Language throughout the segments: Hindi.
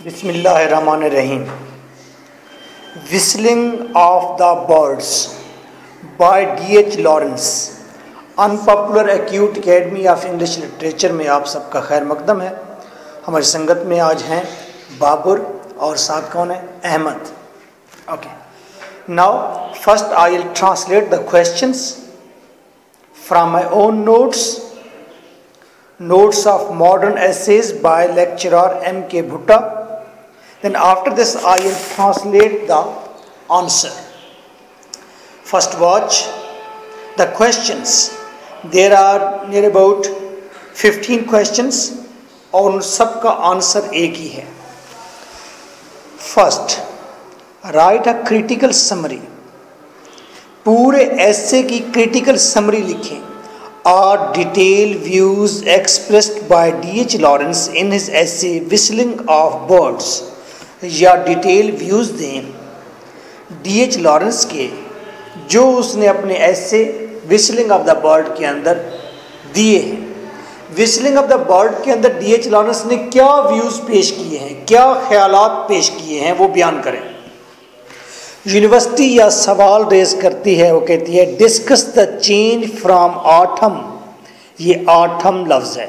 Bismillahirrahmanirrahim. Whistling of the Birds by D.H. Lawrence. Unpopular acute academy of English literature में आप सबका खैर मकदम है। हमारी संगत में आज हैं बाबर और साथ कौन है? Ahmad. Okay, now first I will translate the questions from my own notes of modern essays by lecturer M.K. Bhutta. Then after this I will translate the answer. First watch the questions. There are near about 15 questions और उन सब का आंसर एक ही है। First, write a critical summary. पूरे ऐसे की क्रिटिकल समरी लिखें। Are detailed views expressed by D.H. Lawrence in his essay Whistling of Birds, या डिटेल व्यूज़ दें D.H. लॉरेंस के जो उसने अपने ऐसे विस्लिंग ऑफ द बर्ड के अंदर दिए हैं। विस्लिंग ऑफ द बर्ड के अंदर D.H. लॉरेंस ने क्या व्यूज़ पेश किए हैं, क्या ख्यालात पेश किए हैं, वो बयान करें। यूनिवर्सिटी या सवाल रेज करती है, वो कहती है discuss the change from autumn. ये ऑटम लफ्ज़ है।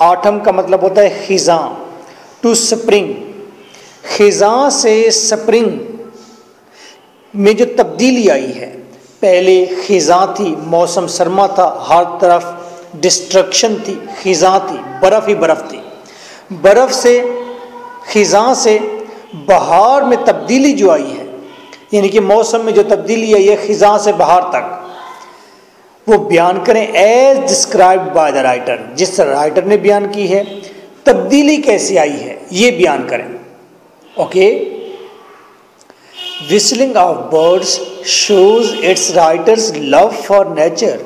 ऑटम का मतलब होता है खिज़ां, टू स्प्रिंग। खिज़ां से स्प्रिंग में जो तब्दीली आई है, पहले खिज़ां थी, मौसम सरमा था, हर तरफ डिस्ट्रक्शन थी, खिज़ां थी, बर्फ़ ही बर्फ़ थी। बर्फ़ से खिज़ां से बहार में तब्दीली जो आई है, यानी कि मौसम में जो तब्दीली आई है खिज़ां से बहार तक, वो बयान करें as described by the writer. जिस राइटर ने बयान की है तब्दीली कैसे आई है ये बयान करें। Okay, whistling of birds shows it's writers love for nature.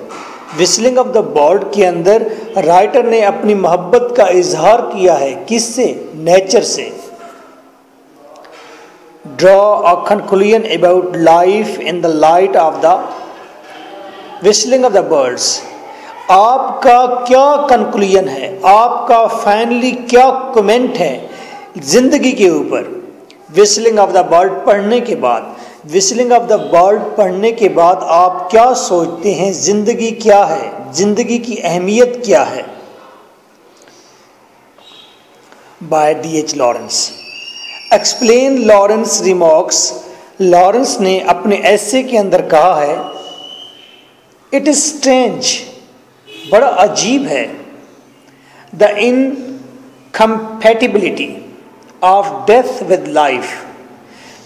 Whistling of the bird के अंदर राइटर ने अपनी मोहब्बत का इजहार किया है, किससे? नेचर से। Draw a conclusion about life in the light of the whistling of the birds. आपका क्या कंक्लूजन है, आपका फाइनली क्या कमेंट है जिंदगी के ऊपर whistling of the bird पढ़ने के बाद? whistling of the bird पढ़ने के बाद आप क्या सोचते हैं, जिंदगी क्या है, जिंदगी की अहमियत क्या है? By D.H. Lawrence. Explain Lawrence remarks. Lawrence ने अपने ऐसे के अंदर कहा है इट इज स्ट्रेंज, बड़ा अजीब है, the incompatibility of death with life.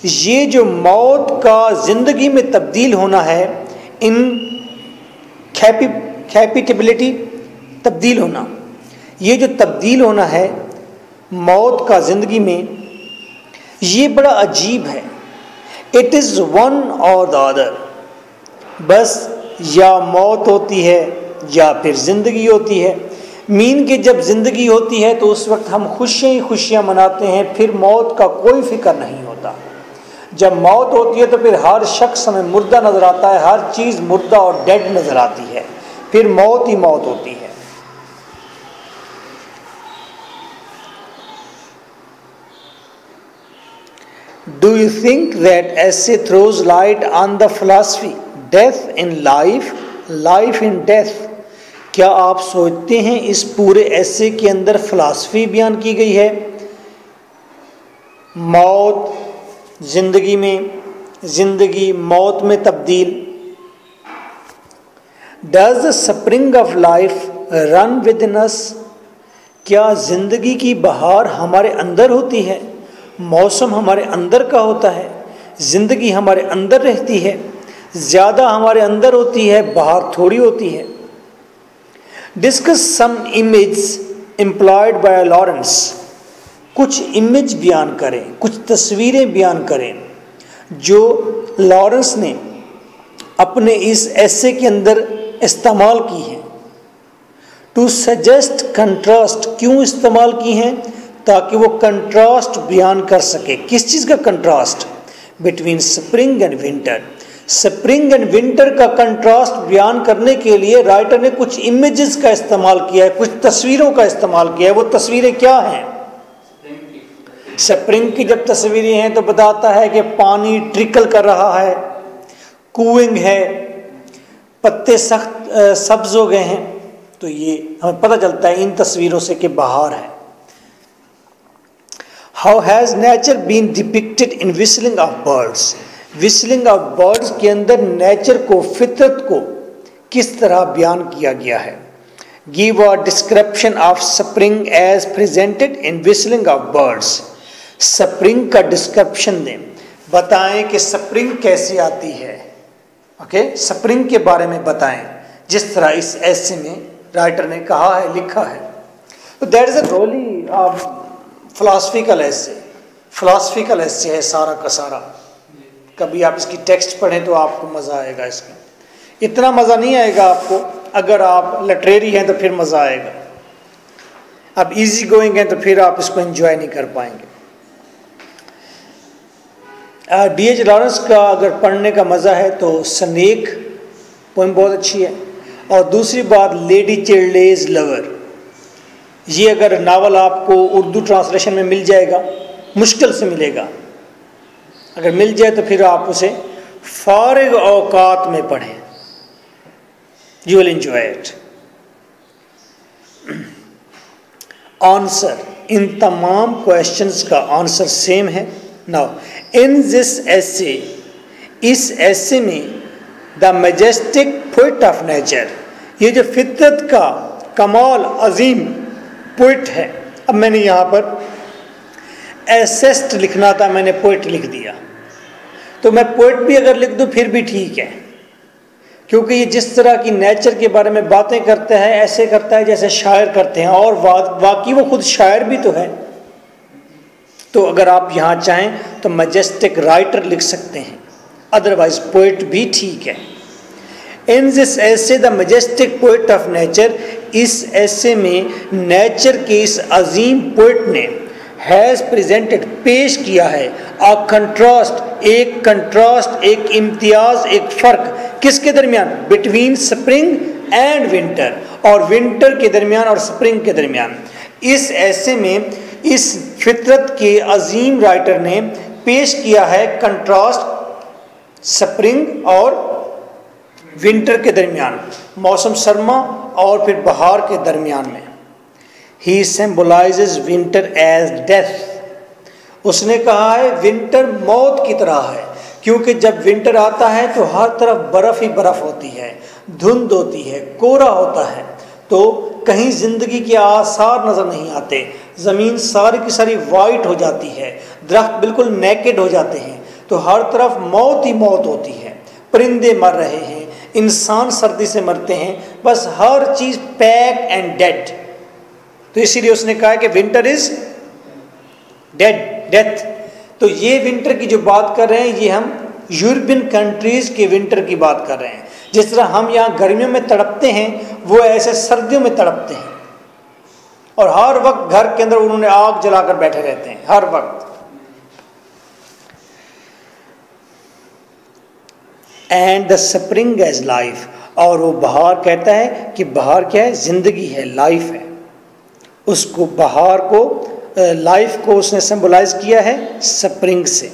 ये जो मौत का जिंदगी में तब्दील होना है, इनकैपेबिलिटी तब्दील होना, ये जो तब्दील होना है मौत का जिंदगी में, ये बड़ा अजीब है। इट इज़ वन और द अदर, बस या मौत होती है या फिर ज़िंदगी होती है। मीन कि जब ज़िंदगी होती है तो उस वक्त हम खुशियाँ ही खुशियाँ मनाते हैं, फिर मौत का कोई फिक्र नहीं होता। जब मौत होती है तो फिर हर शख्स हमें मुर्दा नज़र आता है, हर चीज़ मुर्दा और डेड नज़र आती है, फिर मौत ही मौत होती है। Do you think that essay throws light on the philosophy, death in life, life in death? क्या आप सोचते हैं इस पूरे ऐसे के अंदर फिलॉसफी बयान की गई है? मौत जिंदगी में, जिंदगी मौत में तब्दील। Does the spring of life run within us? क्या जिंदगी की बहार हमारे अंदर होती है? मौसम हमारे अंदर का होता है, ज़िंदगी हमारे अंदर रहती है, ज़्यादा हमारे अंदर होती है, बाहर थोड़ी होती है। Discuss some image employed by Lawrence. कुछ इमेज बयान करें, कुछ तस्वीरें बयान करें जो लॉरेंस ने अपने इस ऐसे के अंदर इस्तेमाल की हैं। टू सजेस्ट कंट्रास्ट, क्यों इस्तेमाल की हैं? ताकि वो कंट्रास्ट बयान कर सके। किस चीज़ का contrast? Between spring and winter. Spring and winter का कंट्रास्ट बयान करने के लिए राइटर ने कुछ इमेजेस का इस्तेमाल किया है, कुछ तस्वीरों का इस्तेमाल किया है। वो तस्वीरें क्या हैं? स्प्रिंग की जब तस्वीरें हैं तो बताता है कि पानी ट्रिकल कर रहा है, कूइंग है, पत्ते सख्त सब्ज हो गए हैं। तो ये हमें पता चलता है इन तस्वीरों से कि बहार है। How has nature been depicted in whistling of birds. Whistling of birds के अंदर नेचर को, फितरत को किस तरह बयान किया गया है। Give a description of spring as presented in whistling of birds. Spring का डिस्क्रिप्शन दें, बताएं कि स्प्रिंग कैसे आती है। ओके, स्प्रिंग के बारे में बताएं जिस तरह इस ऐसे में राइटर ने कहा है, लिखा है। तो that is a wholly philosophical ऐसे है सारा का सारा। कभी आप इसकी टेक्स्ट पढ़ें तो आपको मज़ा आएगा। इसका इतना मज़ा नहीं आएगा आपको, अगर आप लिटरेरी हैं तो फिर मज़ा आएगा। आप इजी गोइंग हैं तो फिर आप इसको एंजॉय नहीं कर पाएंगे। D.H. लॉरेंस का अगर पढ़ने का मज़ा है तो स्नेक पोएम बहुत अच्छी है। और दूसरी बात, लेडी चिल्ड्रेज लवर, ये अगर नावल आपको उर्दू ट्रांसलेशन में मिल जाएगा, मुश्किल से मिलेगा, अगर मिल जाए तो फिर आप उसे फारिग औकात में पढ़ें, you will enjoy it. Answer, इन तमाम क्वेश्चंस का आंसर सेम है। नाउ इन दिस ऐसे, इस ऐसे में the majestic poet of nature, ये जो फितरत का कमाल अजीम पोइट है। अब मैंने यहाँ पर एसेस्ट लिखना था, मैंने पोइट लिख दिया। तो मैं पोइट भी अगर लिख दूँ फिर भी ठीक है, क्योंकि ये जिस तरह की नेचर के बारे में बातें करते हैं, ऐसे करता है जैसे शायर करते हैं, और वाकई वो खुद शायर भी तो है। तो अगर आप यहाँ चाहें तो मैजेस्टिक राइटर लिख सकते हैं, अदरवाइज पोइट भी ठीक है। इन दिस ऐसे the majestic poet of nature, इस ऐसे में नेचर के इस अजीम पोइट ने हैज़ प्रेजेंटेड, पेश किया है, अ कंट्रास्ट, एक इम्तियाज, एक फ़र्क किसके दरमियान, बिटवीन स्प्रिंग एंड विंटर, और विंटर के दरमियान और स्प्रिंग के दरमियान। इस ऐसे में इस फितरत के अजीम राइटर ने पेश किया है कंट्रास्ट स्प्रिंग और विंटर के दरमियान, मौसम सरमा और फिर बहार के दरमियान में। ही सिंबलाइजेज विंटर एज डेथ। उसने कहा है विंटर मौत की तरह है, क्योंकि जब विंटर आता है तो हर तरफ बर्फ़ ही बर्फ़ होती है, धुंध होती है, कोहरा होता है, तो कहीं ज़िंदगी के आसार नज़र नहीं आते, ज़मीन सारी की सारी वाइट हो जाती है, दरख्त बिल्कुल नेकेड हो जाते हैं, तो हर तरफ मौत ही मौत होती है। परिंदे मर रहे हैं, इंसान सर्दी से मरते हैं, बस हर चीज़ पैक एंड डेड। तो इसीलिए उसने कहा कि विंटर इज डेथ। तो ये विंटर की जो बात कर रहे हैं, ये हम यूरोपियन कंट्रीज़ के विंटर की बात कर रहे हैं। जिस तरह हम यहाँ गर्मियों में तड़पते हैं, वो ऐसे सर्दियों में तड़पते हैं, और हर वक्त घर के अंदर उन्होंने आग जलाकर बैठे रहते हैं, हर वक्त। And the spring as life, और वो बहार कहता है कि बहार क्या है, जिंदगी है, लाइफ है। उसको बहार को, लाइफ को उसने सिंबलाइज किया है स्प्रिंग से।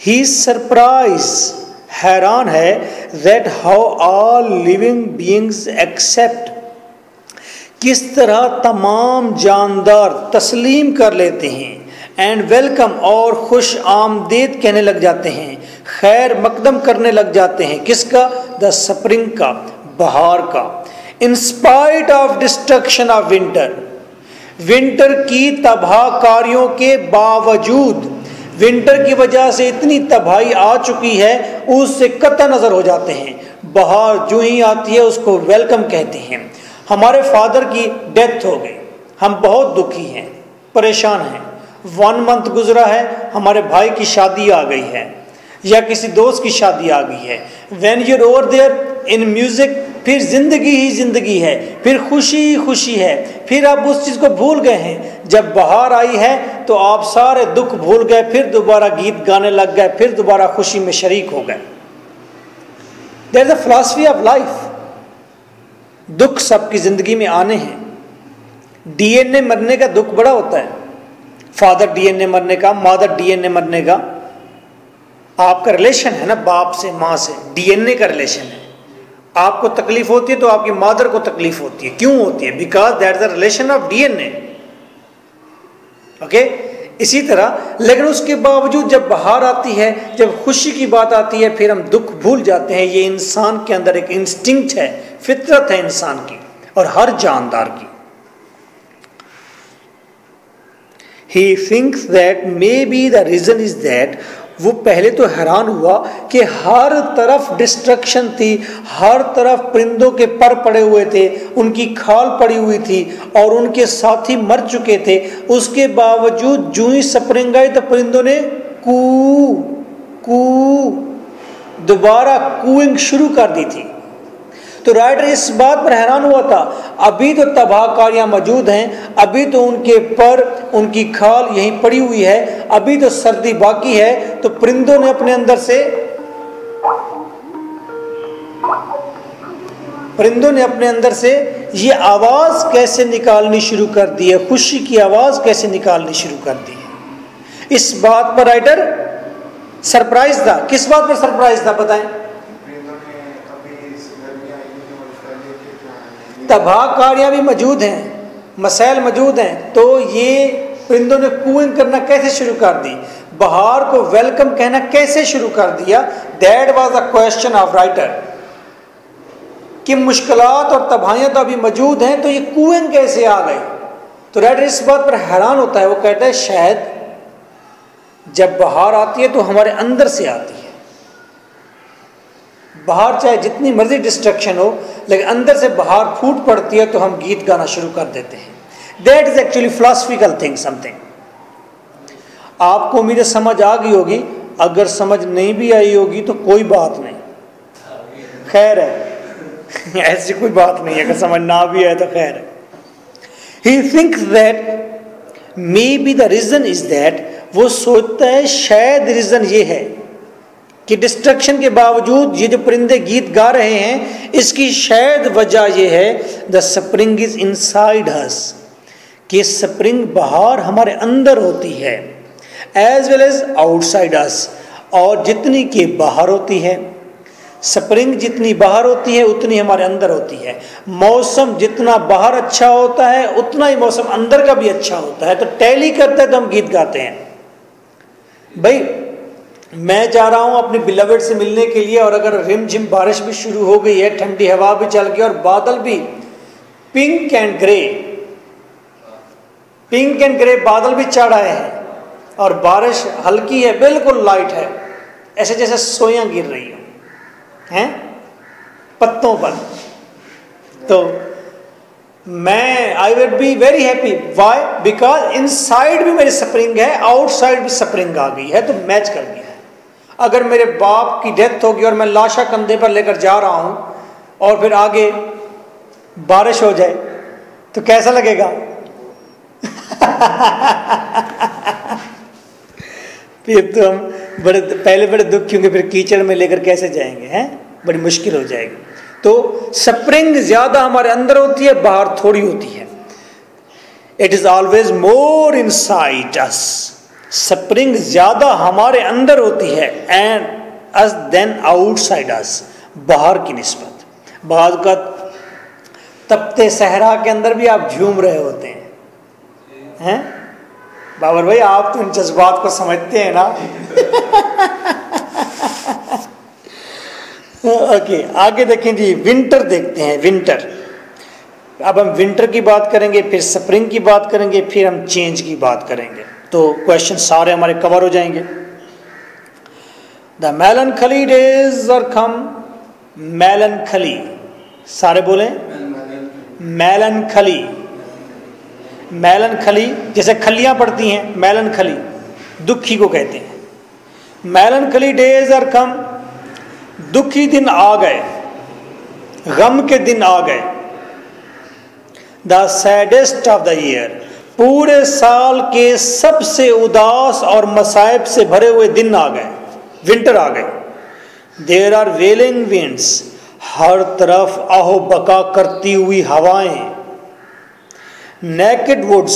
ही सरप्राइज, हैरान है, that how all living beings except, किस तरह तमाम जानदार तस्लीम कर लेते हैं, एंड वेलकम, और खुश आमदीद कहने लग जाते हैं, खैर मकदम करने लग जाते हैं, किसका, द स्प्रिंग का, बहार का। In spite of destruction of winter, winter की तबाहकारियों के बावजूद, विंटर की वजह से इतनी तबाही आ चुकी है, उससे कतई नज़र हो जाते हैं। बहार जो ही आती है उसको वेलकम कहते हैं। हमारे फादर की डेथ हो गई, हम बहुत दुखी हैं, परेशान हैं। 1 मंथ गुजरा है, हमारे भाई की शादी आ गई है, या किसी दोस्त की शादी आ गई है। When you're over there in music, फिर जिंदगी ही जिंदगी है, फिर खुशी ही खुशी है, फिर आप उस चीज़ को भूल गए हैं। जब बहार आई है तो आप सारे दुख भूल गए, फिर दोबारा गीत गाने लग गए, फिर दोबारा खुशी में शरीक हो गए। There is a philosophy of life. दुख सबकी ज़िंदगी में आने हैं। DNA मरने का दुख बड़ा होता है, फादर डीएनए मरने का, मदर डीएनए मरने का, आपका रिलेशन है ना बाप से माँ से, डीएनए का रिलेशन है। आपको तकलीफ होती है तो आपकी मदर को तकलीफ होती है, क्यों होती है? Because that is the relation of DNA. Okay, इसी तरह लेकिन उसके बावजूद जब बाहर आती है, जब खुशी की बात आती है, फिर हम दुख भूल जाते हैं। ये इंसान के अंदर एक इंस्टिंक्ट है, फितरत है इंसान की और हर जानदार की। He thinks that maybe the reason is that, वो पहले तो हैरान हुआ कि हर तरफ डिस्ट्रक्शन थी, हर तरफ परिंदों के पर पड़े हुए थे, उनकी खाल पड़ी हुई थी और उनके साथी मर चुके थे। उसके बावजूद जो ही स्प्रिंग आई तो परिंदों ने कू कू दोबारा कूइंग शुरू कर दी थी। तो राइटर इस बात पर हैरान हुआ था, अभी तो तबाहकारियां मौजूद हैं, अभी तो उनके पर उनकी खाल यहीं पड़ी हुई है, अभी तो सर्दी बाकी है, तो परिंदों ने अपने अंदर से ये आवाज कैसे निकालनी शुरू कर दी है, खुशी की आवाज कैसे निकालनी शुरू कर दी है। इस बात पर राइटर सरप्राइज था। किस बात पर सरप्राइज था बताएं? तबाहकारियां भी मौजूद हैं, मसाइल मौजूद हैं, तो ये परिंदों ने कूइंग करना कैसे शुरू कर दी, बहार को वेलकम कहना कैसे शुरू कर दिया। That was the question of writer कि मुश्किलात और तबाहियां तो अभी मौजूद हैं, तो ये कूइंग कैसे आ गई। तो राइटर इस बात पर हैरान होता है। वो कहता है शायद जब बहार आती है तो हमारे अंदर से आती है। बाहर चाहे जितनी मर्जी डिस्ट्रक्शन हो, लेकिन अंदर से बाहर फूट पड़ती है तो हम गीत गाना शुरू कर देते हैं। That is actually philosophical thing something. आपको उम्मीद समझ आ गई होगी, अगर समझ नहीं भी आई होगी तो कोई बात नहीं, खैर है ऐसी कोई बात नहीं है, अगर समझ ना भी आए तो खैर है। He thinks that maybe the reason is that, वो सोचता है शायद रीजन ये है कि डिस्ट्रक्शन के बावजूद ये जो परिंदे गीत गा रहे हैं, इसकी शायद वजह ये है the spring is inside us, कि स्प्रिंग बाहर हमारे अंदर होती है, एज वेल एज आउटसाइड अस, और जितनी के बाहर होती है। स्प्रिंग जितनी बाहर होती है उतनी हमारे अंदर होती है। मौसम जितना बाहर अच्छा होता है उतना ही मौसम अंदर का भी अच्छा होता है। तो टैली करता है तो हम गीत गाते हैं। भाई मैं जा रहा हूं अपने बिलवेड से मिलने के लिए, और अगर रिमझिम बारिश भी शुरू हो गई है, ठंडी हवा भी चल गई और बादल भी पिंक एंड ग्रे बादल भी चढ़ आए हैं और बारिश हल्की है, बिल्कुल लाइट है, ऐसे जैसे सोयां गिर रही हैं पत्तों पर, तो मैं I will be very happy. Why? Because inside भी मेरी स्प्रिंग है, आउटसाइड भी स्प्रिंग आ गई है, तो मैच कर गया है। अगर मेरे बाप की डेथ होगी और मैं लाशा कंधे पर लेकर जा रहा हूं और फिर आगे बारिश हो जाए तो कैसा लगेगा? फिर तो हम बड़े दुख होंगे, फिर कीचड़ में लेकर कैसे जाएंगे, हैं? बड़ी मुश्किल हो जाएगी। तो स्प्रिंग ज्यादा हमारे अंदर होती है, बाहर थोड़ी होती है। It is always more inside us, spring ज्यादा हमारे अंदर होती है, एंड अस देन आउटसाइड अस, बाहर की निस्बत। बाज़ का तपते सहरा के अंदर भी आप झूम रहे होते हैं बाबर भाई, आप तो इन जज्बात को समझते हैं ना। ओके, आगे देखें जी, विंटर देखते हैं। विंटर, अब हम विंटर की बात करेंगे, फिर स्प्रिंग की बात करेंगे, फिर हम चेंज की बात करेंगे, तो क्वेश्चन सारे हमारे कवर हो जाएंगे। द मेलनखली डेज आर कम। मेलनखली, सारे बोले मेलनखली। मेलनखली जैसे खलियां पड़ती हैं, मेलनखली दुखी को कहते हैं। मेलनखली डेज आर कम, दुखी दिन आ गए, गम के दिन आ गए। The saddest of the year, पूरे साल के सबसे उदास और मसाइब से भरे हुए दिन आ गए, विंटर आ गए। देयर आर वेलिंग विंड्स, हर तरफ आहो बका करती हुई हवाएं। नेकेड वुड्स,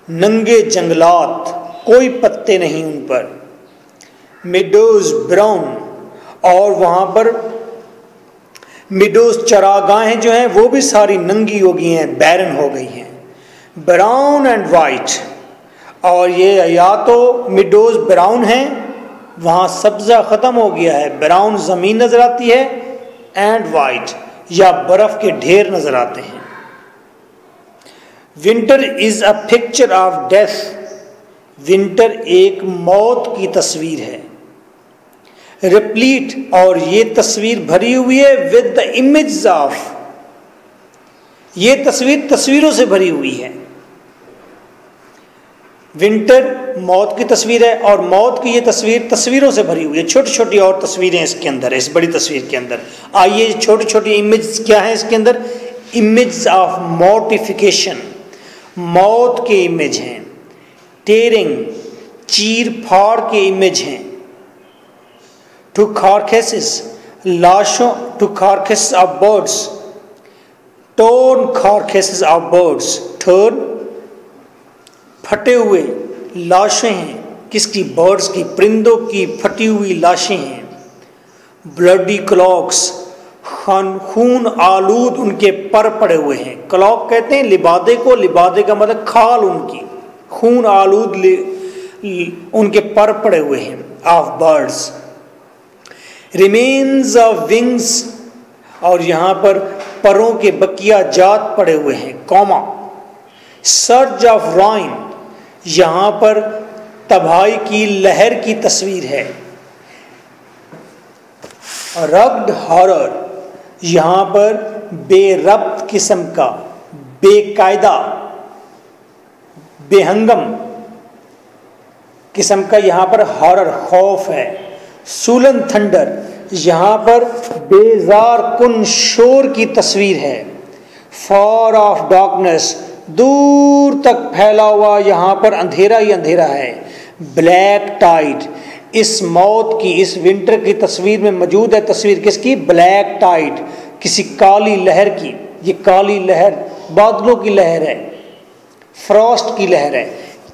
नंगे जंगलात, कोई पत्ते नहीं उन पर। मिडोज ब्राउन, और वहाँ पर मिडोज चरागाहें जो हैं वो भी सारी नंगी हो गई हैं, बैरन हो गई हैं। ब्राउन एंड वाइट, और ये या तो मिडोज ब्राउन है, वहाँ सब्जा ख़त्म हो गया है, ब्राउन ज़मीन नज़र आती है, एंड वाइट, या बर्फ़ के ढेर नज़र आते हैं। Winter is a picture of death, winter एक मौत की तस्वीर है। रिप्लीट, और ये तस्वीर भरी हुई है विद द इमेज ऑफ, ये तस्वीर तस्वीरों से भरी हुई है। विंटर मौत की तस्वीर है, और मौत की ये तस्वीर तस्वीरों से भरी हुई है। छोटी छोटी और तस्वीरें इसके अंदर है, इस बड़ी तस्वीर के अंदर। आइए छोटी छोटी इमेज क्या है इसके अंदर? इमेज ऑफ मॉर्टिफिकेशन, मौत के इमेज हैं। टेयरिंग, चीर फाड़ के इमेज हैं। टू carcasses, लाशों, to carcasses of birds, torn carcasses of birds, torn फटे हुए लाशें हैं, किसकी? बर्ड्स की, परिंदों की फटी हुई लाशें हैं। ब्लडी क्लॉक्स, खून आलूद उनके पर पड़े हुए हैं। क्लॉक कहते हैं लिबादे को, लिबादे का मतलब खाल उनकी, खून आलूद उनके पर पड़े हुए हैं। Of birds, remains of wings, और यहाँ पर परों के बकिया जात पड़े हुए हैं, कॉमा। सर्ज ऑफ राइन, यहाँ पर तबाही की लहर की तस्वीर है। रग्ड हॉरर, यहाँ पर बेरब्त किस्म का, बेकायदा, बेहंगम किस्म का यहाँ पर हॉरर, खौफ है। सूलन थंडर, यहाँ पर बेजार कुन शोर की तस्वीर है। फॉर ऑफ डार्कनेस, दूर तक फैला हुआ यहाँ पर अंधेरा ही अंधेरा है। ब्लैक टाइड, इस मौत की, इस विंटर की तस्वीर में मौजूद है तस्वीर किसकी? ब्लैक टाइड, किसी काली लहर की। ये काली लहर बादलों की लहर है, फ्रॉस्ट की लहर है।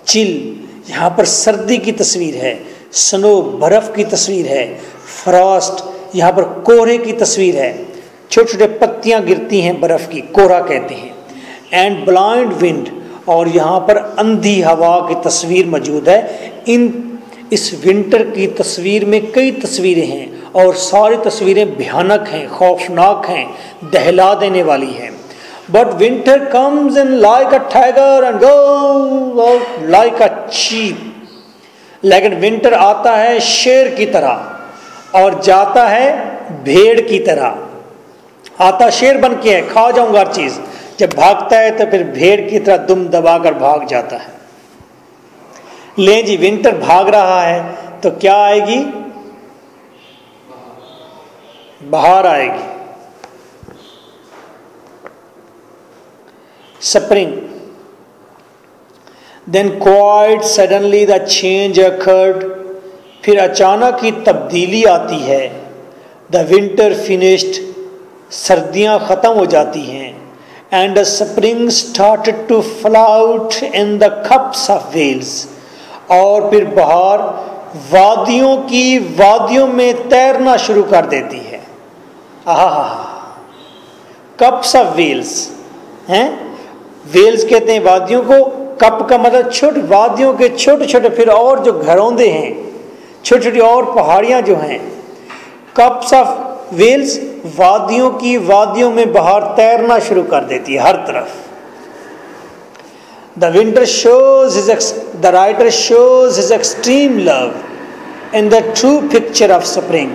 चिल, यहाँ पर सर्दी की तस्वीर है। स्नो, बर्फ़ की तस्वीर है। फ्रॉस्ट, यहाँ पर कोहरे की तस्वीर है। छोटे छोटे पत्तियाँ गिरती हैं बर्फ़ की, कोहरा कहते हैं। एंड ब्लाइंड विंड, और यहाँ पर अंधी हवा की तस्वीर मौजूद है। इस विंटर की तस्वीर में कई तस्वीरें हैं, और सारी तस्वीरें भयानक हैं, खौफनाक हैं, दहला देने वाली हैं। But winter comes in like a tiger and goes out like a cheap, लेकिन विंटर आता है शेर की तरह और जाता है भेड़ की तरह। आता शेर बन के है, खा जाऊंगा हर चीज़, जब भागता है तो फिर भेड़ की तरह दुम दबाकर भाग जाता है। ले जी, विंटर भाग रहा है तो क्या आएगी? बाहर आएगी। Spring, then quite suddenly the change occurred, फिर अचानक ही तब्दीली आती है। द विंटर फिनिश्ड, सर्दियां ख़त्म हो जाती हैं। And the spring started to flout in the cups of wells, और फिर बहार वादियों में तैरना शुरू कर देती है। आहा, कप्स ऑफ वेल्स हैं, वेल्स कहते हैं वादियों को, कप का मतलब छोटे, वादियों के छोटे छोटे, फिर और जो घरौंदे हैं, छोटी छोटी और पहाड़ियाँ जो हैं, कप्स ऑफ वेल्स, वादियों में बाहर तैरना शुरू कर देती है हर तरफ। The writer shows his extreme love in the true picture of spring.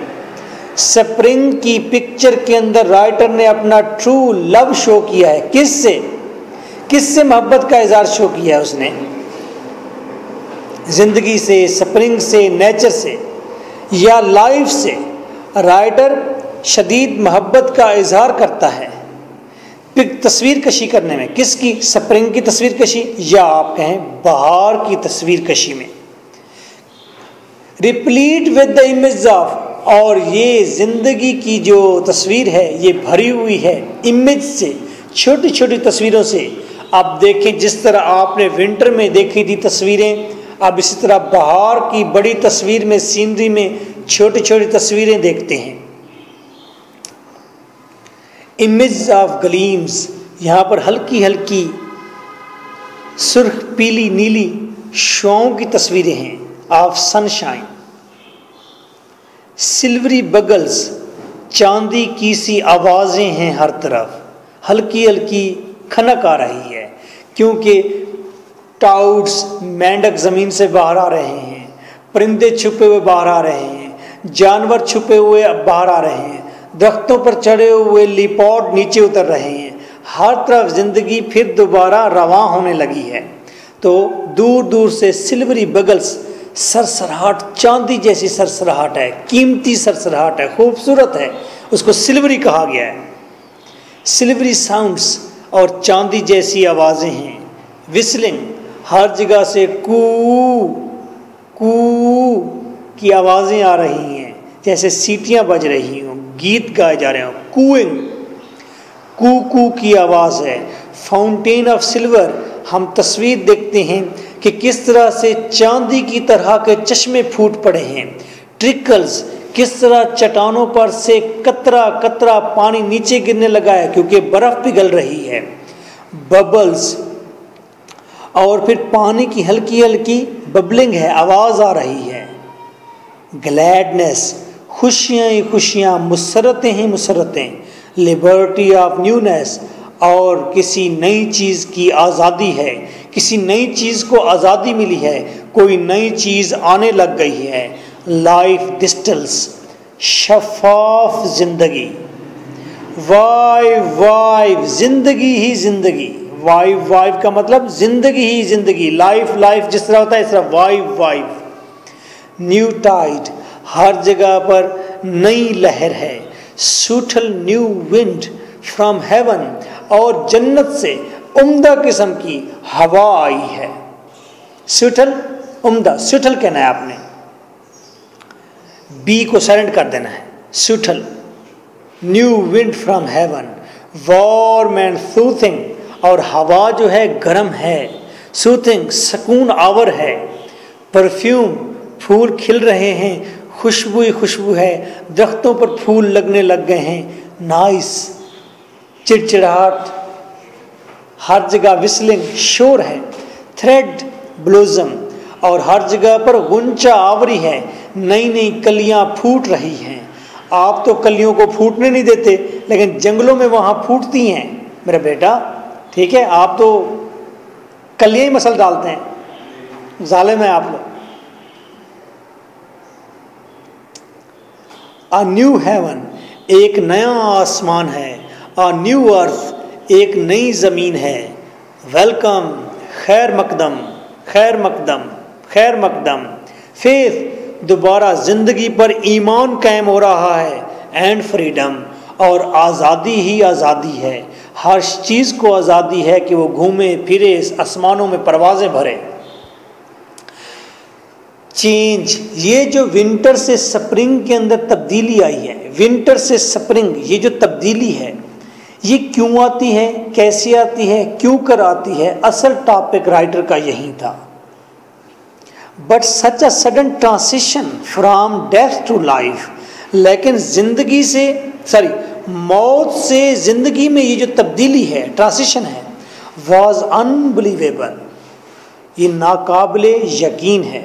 Spring की पिक्चर के अंदर राइटर ने अपना ट्रू लव शो किया है। किससे मोहब्बत का इजहार शो किया है उसने? जिंदगी से, स्प्रिंग से, नेचर से या लाइफ से। राइटर शदीद मोहब्बत का इजहार करता है तस्वीर कशी करने में। किसकी? स्प्रिंग की तस्वीर कशी, या आप कहें बहार की तस्वीर कशी में। Replete with the image of, और ये जिंदगी की जो तस्वीर है ये भरी हुई है इमेज से, छोटी छोटी तस्वीरों से। अब देखें, जिस तरह आपने विंटर में देखी थी तस्वीरें, अब इसी तरह बाहर की बड़ी तस्वीर में, सीनरी में छोटी छोटी तस्वीरें देखते हैं। इमेज ऑफ ग्लीम्स, यहाँ पर हल्की हल्की सुर्ख पीली नीली शॉओं की तस्वीरें हैं ऑफ सनशाइन। सिल्वरी बगल्स, चांदी की सी आवाज़ें हैं हर तरफ, हल्की हल्की खनक आ रही है क्योंकि टाउड्स, मेंढक ज़मीन से बाहर आ रहे हैं, परिंदे छुपे हुए बाहर आ रहे हैं, जानवर छुपे हुए बाहर आ रहे हैं, दरख्तों पर चढ़े हुए लिपॉड नीचे उतर रहे हैं। हर तरफ ज़िंदगी फिर दोबारा रवां होने लगी है। तो दूर दूर से सिल्वरी बगल्स, सरसराहट, चांदी जैसी सरसराहट है, कीमती सरसराहट है, खूबसूरत है, उसको सिल्वरी कहा गया है। सिल्वरी साउंड्स और चांदी जैसी आवाज़ें हैं। विस्लिंग, हर जगह से कू कू की आवाज़ें आ रही हैं, जैसे सीटियां बज रही हों, गीत गाए जा रहे हों। कूइंग, कू कू की आवाज़ है। फाउंटेन ऑफ सिल्वर, हम तस्वीर देखते हैं कि किस तरह से चांदी की तरह के चश्मे फूट पड़े हैं। ट्रिकल्स, किस तरह चट्टानों पर से कतरा कतरा पानी नीचे गिरने लगा है क्योंकि बर्फ़ पिघल रही है। बबल्स, और फिर पानी की हल्की हल्की बबलिंग है, आवाज़ आ रही है। ग्लैडनेस, खुशियाँ ही खुशियाँ, मुसरतें ही मुसरतें। लिबर्टी ऑफ न्यूनेस, और किसी नई चीज़ की आज़ादी है, किसी नई चीज़ को आज़ादी मिली है, कोई नई चीज़ आने लग गई है। लाइफ डिस्टल्स, शफाफ जिंदगी। वाइव वाइव, जिंदगी ही जिंदगी। वाइव वाइव का मतलब जिंदगी ही जिंदगी। लाइफ लाइफ जिस तरह होता है इस तरह वाइव वाइव। न्यू टाइड, हर जगह पर नई लहर है। Subtle new wind from haven, और जन्नत से उम्दा किस्म की हवा आई है। सूटल, उम्दा, सूटल कहना है आपने, बी को साइलेंट कर देना है। Subtle, new wind from heaven, warm and soothing, और हवा जो है गर्म है। सूथिंग, सुकून आवर है। परफ्यूम, फूल खिल रहे हैं, खुशबू ही खुशबू है, दरख्तों पर फूल लगने लग गए हैं। नाइस, चिड़चिड़ाहट, हर जगह विस्लिंग, शोर है। थ्रेड ब्लोजम, और हर जगह पर गुंचा आवरी है, नई नई कलियां फूट रही हैं। आप तो कलियों को फूटने नहीं देते, लेकिन जंगलों में वहाँ फूटती हैं मेरा बेटा, ठीक है। आप तो कलियां ही मसल डालते हैं, जालिम है आप लोग। अ न्यू हेवन, एक नया आसमान है। अ न्यू अर्थ, एक नई ज़मीन है। वेलकम, खैर मकदम, खैर मकदम, खैर मकदम। फेथ, दोबारा ज़िंदगी पर ईमान कायम हो रहा है। एंड फ्रीडम, और आज़ादी ही आज़ादी है। हर चीज़ को आज़ादी है कि वो घूमे फिरे, आसमानों में परवाज़ें भरे। चेंज, ये जो विंटर से स्प्रिंग के अंदर तब्दीली आई है, विंटर से स्प्रिंग, ये जो तब्दीली है, ये क्यों आती है, कैसे आती है, क्यों कर आती है, असल टॉपिक राइटर का यही था। But such a sudden transition from death to life, लेकिन जिंदगी से मौत से जिंदगी में ये जो तब्दीली है, ट्रांसिशन है, वॉज अनबिलीवेबल, ये नाकाबिले यकीन है।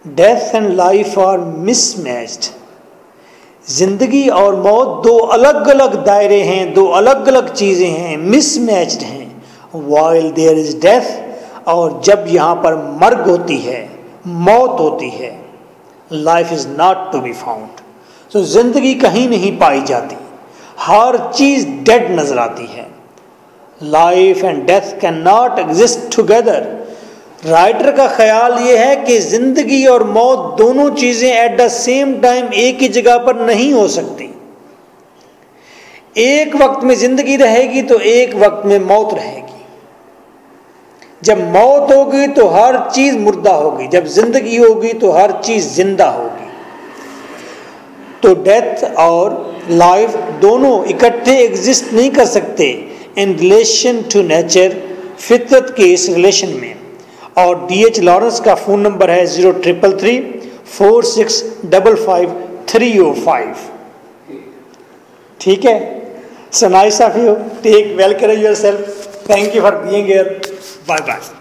Death and life are mismatched, जिंदगी और मौत दो अलग अलग दायरे हैं, दो अलग अलग चीज़ें हैं, मिसमैच्ड हैं। वाइल देयर इज डेथ, और जब यहाँ पर मर्ग होती है, मौत होती है, life is not to be found. तो जिंदगी कहीं नहीं पाई जाती, हर चीज़ डेड नजर आती है। Life and death can not exist together. Writer का ख्याल ये है कि जिंदगी और मौत दोनों चीज़ें एट द सेम टाइम एक ही जगह पर नहीं हो सकती। एक वक्त में जिंदगी रहेगी तो एक वक्त में मौत रहेगी। जब मौत होगी तो हर चीज़ मुर्दा होगी, जब जिंदगी होगी तो हर चीज़ जिंदा होगी। तो डेथ और लाइफ दोनों इकट्ठे एग्जिस्ट नहीं कर सकते, इन रिलेशन टू नेचर, फितरत के इस रिलेशन में। और D.H. लॉरेंस का फ़ोन नंबर है 03334655 ठीक है। So nice of you. Take well care of yourself. Thank you for being here. Bye bye.